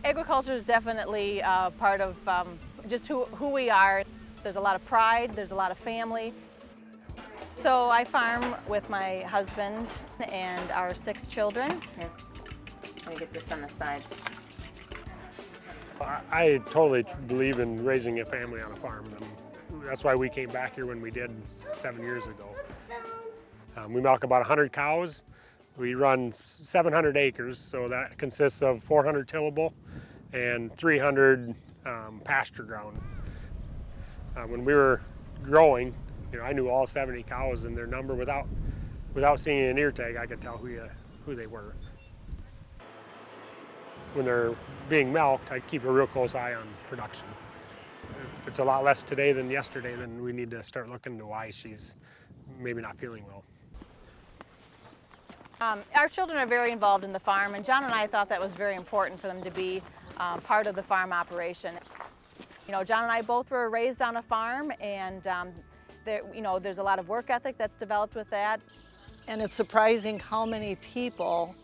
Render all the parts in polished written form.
Agriculture is definitely part of just who we are. There's a lot of pride, there's a lot of family. So I farm with my husband and our 6 children. Here, let me get this on the sides. I totally believe in raising a family on a farm. And that's why we came back here when we did 7 years ago. We milk about 100 cows. We run 700 acres, so that consists of 400 tillable and 300 pasture ground. When we were growing, I knew all 70 cows and their number without seeing an ear tag. I could tell who they were. When they're being milked, I keep a real close eye on production. If it's a lot less today than yesterday, then we need to start looking into why she's maybe not feeling well. Our children are very involved in the farm, and John and I thought that was very important for them to be part of the farm operation. John and I both were raised on a farm, and there's a lot of work ethic that's developed with that. And it's surprising how many people,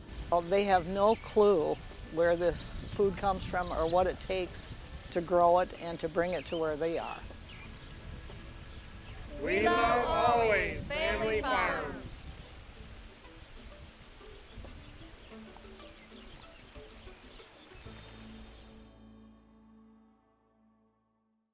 they have no clue where this food comes from or what it takes to grow it and to bring it to where they are. We love always Family Farms.